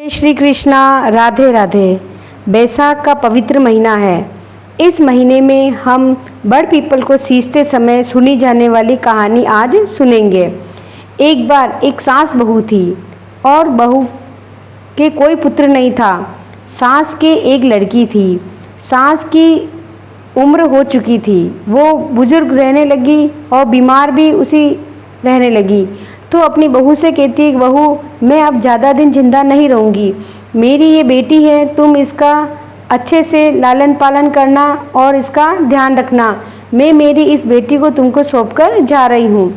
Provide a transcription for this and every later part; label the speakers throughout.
Speaker 1: श्री कृष्णा। राधे राधे। बैसाख का पवित्र महीना है। इस महीने में हम बड़ पीपल को सींचते समय सुनी जाने वाली कहानी आज सुनेंगे। एक बार एक सास बहू थी और बहू के कोई पुत्र नहीं था। सास के एक लड़की थी। सास की उम्र हो चुकी थी, वो बुजुर्ग रहने लगी और बीमार भी उसी रहने लगी। तो अपनी बहू से कहती है, बहू मैं अब ज़्यादा दिन जिंदा नहीं रहूँगी, मेरी ये बेटी है, तुम इसका अच्छे से लालन पालन करना और इसका ध्यान रखना। मैं मेरी इस बेटी को तुमको सौंप कर जा रही हूँ।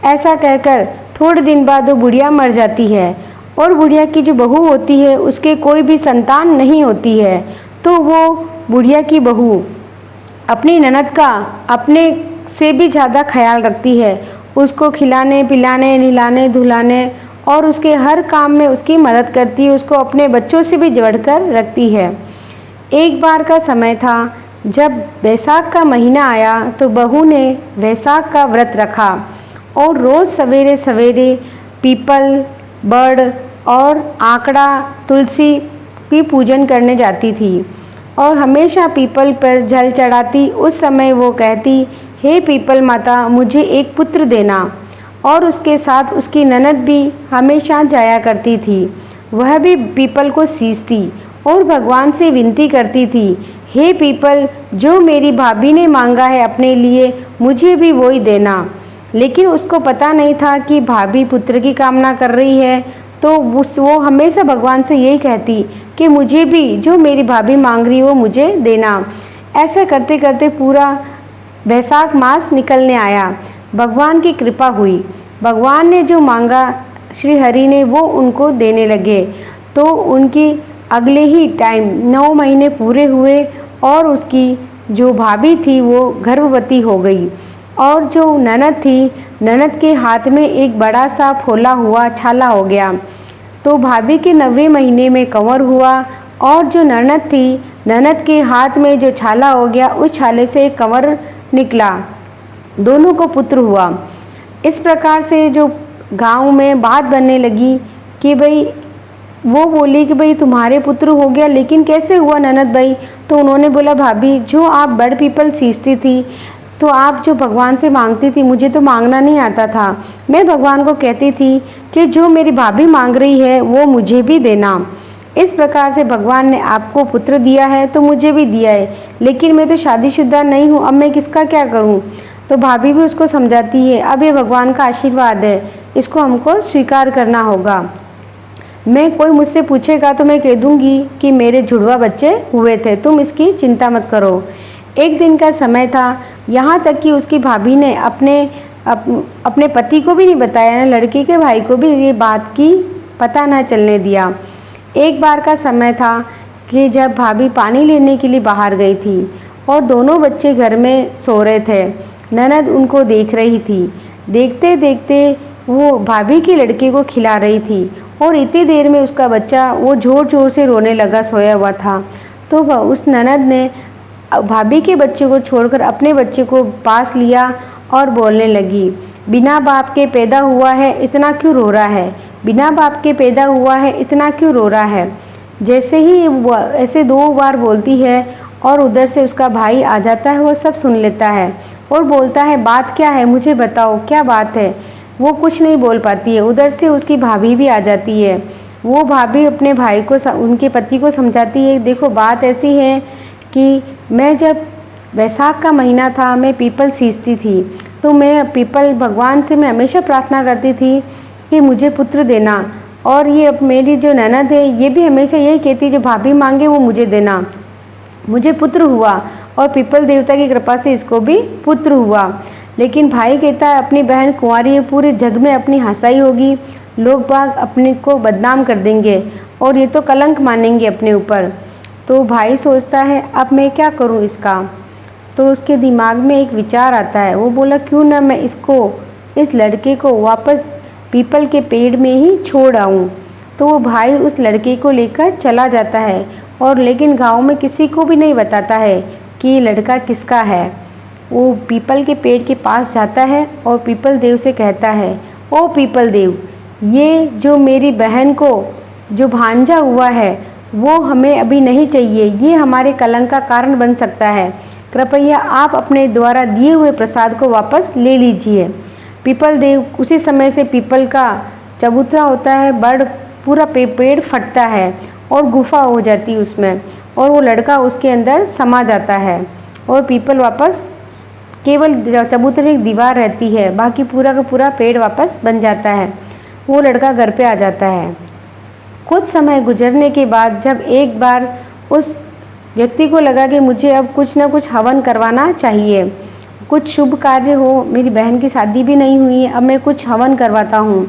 Speaker 1: ऐसा कहकर थोड़े दिन बाद वो बुढ़िया मर जाती है और बुढ़िया की जो बहू होती है उसके कोई भी संतान नहीं होती है। तो वो बुढ़िया की बहू अपनी ननद का अपने से भी ज़्यादा ख्याल रखती है, उसको खिलाने पिलाने नहलाने धुलाने और उसके हर काम में उसकी मदद करती है, उसको अपने बच्चों से भी जोड़कर रखती है। एक बार का समय था जब बैसाख का महीना आया तो बहू ने बैसाख का व्रत रखा और रोज़ सवेरे सवेरे पीपल, बड़ और आंकड़ा, तुलसी की पूजन करने जाती थी और हमेशा पीपल पर जल चढ़ाती। उस समय वो कहती, हे पीपल माता, मुझे एक पुत्र देना। और उसके साथ उसकी ननद भी हमेशा जाया करती थी। वह भी पीपल को सींचती और भगवान से विनती करती थी, हे पीपल, जो मेरी भाभी ने मांगा है अपने लिए, मुझे भी वही देना। लेकिन उसको पता नहीं था कि भाभी पुत्र की कामना कर रही है, तो वो हमेशा भगवान से यही कहती कि मुझे भी जो मेरी भाभी मांग रही है वो मुझे देना। ऐसा करते करते पूरा बैसाख मास निकलने आया। भगवान की कृपा हुई, भगवान ने जो मांगा श्री हरि ने वो उनको देने लगे। तो उनकी अगले ही टाइम 9 महीने पूरे हुए और उसकी जो भाभी थी वो गर्भवती हो गई। और जो ननद थी, ननद के हाथ में एक बड़ा सा फूला हुआ छाला हो गया। तो भाभी के 9वें महीने में कंवर हुआ और जो ननद थी, ननद के हाथ में जो छाला हो गया उस छाले से एक कंवर निकला। दोनों को पुत्र हुआ। इस प्रकार से जो गांव में बात बनने लगी कि भाई, वो बोली कि भाई तुम्हारे पुत्र हो गया, लेकिन कैसे हुआ ननद भाई? तो उन्होंने बोला, भाभी जो आप बड़ पीपल सींचती थी तो आप जो भगवान से मांगती थी, मुझे तो मांगना नहीं आता था। मैं भगवान को कहती थी कि जो मेरी भाभी मांग रही है वो मुझे भी देना। इस प्रकार से भगवान ने आपको पुत्र दिया है तो मुझे भी दिया है, लेकिन मैं तो शादीशुदा नहीं हूँ, अब मैं किसका क्या करूँ? तो भाभी भी उसको समझाती है, अब ये भगवान का आशीर्वाद है, इसको हमको स्वीकार करना होगा। मैं कोई मुझसे पूछेगा तो मैं कह दूँगी कि मेरे जुड़वा बच्चे हुए थे, तुम इसकी चिंता मत करो। एक दिन का समय था, यहाँ तक कि उसकी भाभी ने अपने पति को भी नहीं बताया, ना लड़की के भाई को भी ये बात की पता ना चलने दिया। एक बार का समय था कि जब भाभी पानी लेने के लिए बाहर गई थी और दोनों बच्चे घर में सो रहे थे। ननद उनको देख रही थी। देखते देखते वो भाभी के लड़के को खिला रही थी और इतनी देर में उसका बच्चा वो ज़ोर ज़ोर से रोने लगा, सोया हुआ था। तो उस ननद ने भाभी के बच्चे को छोड़कर अपने बच्चे को पास लिया और बोलने लगी, बिना बाप के पैदा हुआ है, इतना क्यों रो रहा है? बिना बाप के पैदा हुआ है, इतना क्यों रो रहा है? जैसे ही वो ऐसे 2 बार बोलती है और उधर से उसका भाई आ जाता है, वो सब सुन लेता है और बोलता है, बात क्या है, मुझे बताओ क्या बात है? वो कुछ नहीं बोल पाती है। उधर से उसकी भाभी भी आ जाती है। वो भाभी अपने भाई को, उनके पति को समझाती है, देखो बात ऐसी है कि मैं जब बैसाख का महीना था, मैं पीपल सींचती थी, तो मैं पीपल भगवान से मैं हमेशा प्रार्थना करती थी कि मुझे पुत्र देना। और ये अब मेरी जो ननद है ये भी हमेशा यही कहती, जो भाभी मांगे वो मुझे देना। मुझे पुत्र हुआ और पीपल देवता की कृपा से इसको भी पुत्र हुआ। लेकिन भाई कहता है, अपनी बहन कुंवारी है, पूरे जग में अपनी हंसाई होगी, लोग बाग अपने को बदनाम कर देंगे और ये तो कलंक मानेंगे अपने ऊपर। तो भाई सोचता है, अब मैं क्या करूं इसका? तो उसके दिमाग में एक विचार आता है। वो बोला, क्यों ना मैं इस लड़के को वापस पीपल के पेड़ में ही छोड़ आऊँ। तो वो भाई उस लड़के को लेकर चला जाता है और लेकिन गांव में किसी को भी नहीं बताता है कि ये लड़का किसका है। वो पीपल के पेड़ के पास जाता है और पीपल देव से कहता है, ओ पीपल देव, ये जो मेरी बहन को जो भांजा हुआ है वो हमें अभी नहीं चाहिए, ये हमारे कलंक का कारण बन सकता है। कृपया आप अपने द्वारा दिए हुए प्रसाद को वापस ले लीजिए। पीपल देव उसी समय से पीपल का चबूतरा होता है, पूरा पेड़ फटता है और गुफा हो जाती है उसमें, और वो लड़का उसके अंदर समा जाता है और पीपल वापस केवल चबूतरे में एक दीवार रहती है, बाकी पूरा का पूरा पेड़ वापस बन जाता है। वो लड़का घर पे आ जाता है। कुछ समय गुजरने के बाद जब एक बार उस व्यक्ति को लगा कि मुझे अब कुछ ना कुछ हवन करवाना चाहिए, कुछ शुभ कार्य हो, मेरी बहन की शादी भी नहीं हुई है, अब मैं कुछ हवन करवाता हूँ।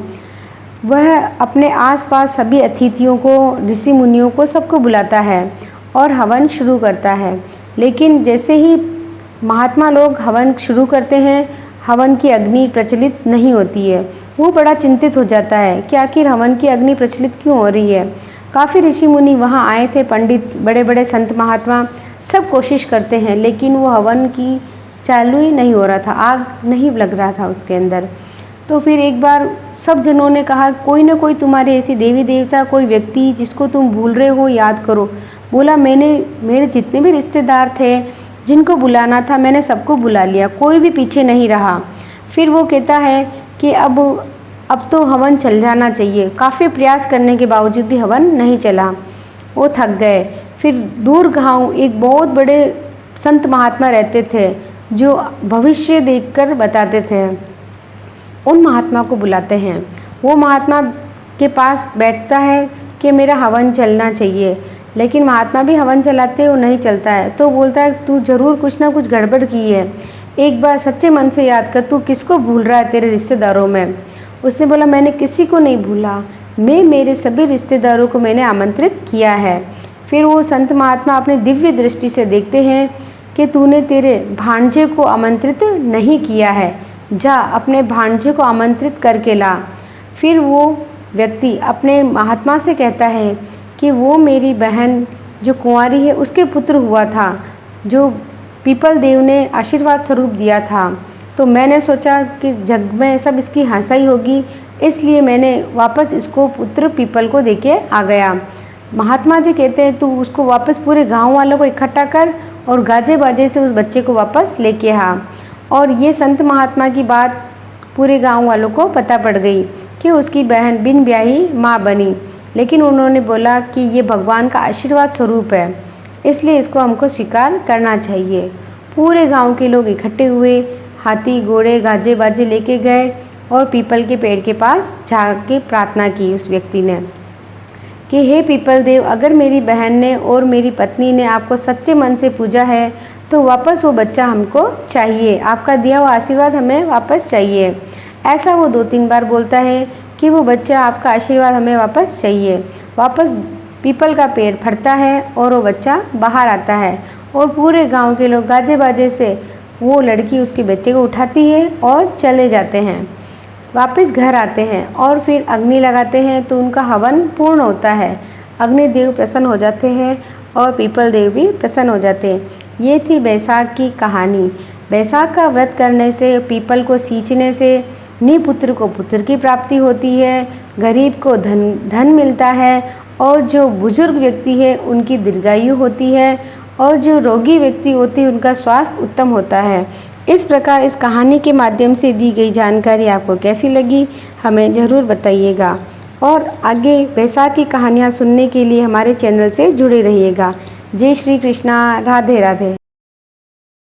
Speaker 1: वह अपने आसपास सभी अतिथियों को, ऋषि मुनियों को, सबको बुलाता है और हवन शुरू करता है। लेकिन जैसे ही महात्मा लोग हवन शुरू करते हैं, हवन की अग्नि प्रचलित नहीं होती है। वो बड़ा चिंतित हो जाता है कि आखिर हवन की अग्नि प्रचलित क्यों हो रही है। काफ़ी ऋषि मुनि वहाँ आए थे, पंडित, बड़े बड़े संत महात्मा सब कोशिश करते हैं, लेकिन वो हवन की चालू ही नहीं हो रहा था, आग नहीं लग रहा था उसके अंदर। तो फिर एक बार सब जनों ने कहा, कोई ना कोई तुम्हारे ऐसी देवी देवता, कोई व्यक्ति जिसको तुम भूल रहे हो, याद करो। बोला, मेरे जितने भी रिश्तेदार थे जिनको बुलाना था मैंने सबको बुला लिया, कोई भी पीछे नहीं रहा। फिर वो कहता है कि अब तो हवन चल जाना चाहिए। काफ़ी प्रयास करने के बावजूद भी हवन नहीं चला, वो थक गए। फिर दूर गाँव एक बहुत बड़े संत महात्मा रहते थे जो भविष्य देखकर बताते थे। उन महात्मा को बुलाते हैं। वो महात्मा के पास बैठता है कि मेरा हवन चलना चाहिए, लेकिन महात्मा भी हवन चलाते हैं, वो नहीं चलता है। तो बोलता है, तू ज़रूर कुछ ना कुछ गड़बड़ की है, एक बार सच्चे मन से याद कर, तू किसको भूल रहा है तेरे रिश्तेदारों में। उसने बोला, मैंने किसी को नहीं भूला, मैं मेरे सभी रिश्तेदारों को मैंने आमंत्रित किया है। फिर वो संत महात्मा अपनी दिव्य दृष्टि से देखते हैं कि तूने तेरे भांजे को आमंत्रित नहीं किया है, जा अपने भांजे को आमंत्रित करके ला। फिर वो व्यक्ति अपने महात्मा से कहता है कि वो मेरी बहन जो कुंवारी है उसके पुत्र हुआ था, जो पीपल देव ने आशीर्वाद स्वरूप दिया था। तो मैंने सोचा कि जग में सब इसकी हंसाई होगी, इसलिए मैंने वापस इसको पुत्र पीपल को देके आ गया। महात्मा जी कहते हैं, तू उसको वापस पूरे गांव वालों को इकट्ठा कर और गाजे बाजे से उस बच्चे को वापस लेके आ। और ये संत महात्मा की बात पूरे गांव वालों को पता पड़ गई कि उसकी बहन बिन ब्याही माँ बनी, लेकिन उन्होंने बोला कि ये भगवान का आशीर्वाद स्वरूप है, इसलिए इसको हमको स्वीकार करना चाहिए। पूरे गांव के लोग इकट्ठे हुए, हाथी घोड़े गाजे बाजे लेके गए और पीपल के पेड़ के पास जाके प्रार्थना की उस व्यक्ति ने कि हे पीपल देव, अगर मेरी बहन ने और मेरी पत्नी ने आपको सच्चे मन से पूजा है तो वापस वो बच्चा हमको चाहिए, आपका दिया हुआ आशीर्वाद हमें वापस चाहिए। ऐसा वो 2-3 बार बोलता है कि वो बच्चा, आपका आशीर्वाद हमें वापस चाहिए। वापस पीपल का पेड़ फटता है और वो बच्चा बाहर आता है और पूरे गांव के लोग गाजे बाजे से वो लड़की उसके बेटे को उठाती है और चले जाते हैं, वापस घर आते हैं और फिर अग्नि लगाते हैं तो उनका हवन पूर्ण होता है। अग्नि देव प्रसन्न हो जाते हैं और पीपल देव भी प्रसन्न हो जाते हैं। ये थी बैसाख की कहानी। बैसाख का व्रत करने से, पीपल को सींचने से निपुत्र को पुत्र की प्राप्ति होती है, गरीब को धन मिलता है, और जो बुजुर्ग व्यक्ति है उनकी दीर्घायु होती है, और जो रोगी व्यक्ति होती है उनका स्वास्थ्य उत्तम होता है। इस प्रकार इस कहानी के माध्यम से दी गई जानकारी आपको कैसी लगी हमें ज़रूर बताइएगा, और आगे बैसाख की कहानियाँ सुनने के लिए हमारे चैनल से जुड़े रहिएगा। जय श्री कृष्णा, राधे राधे।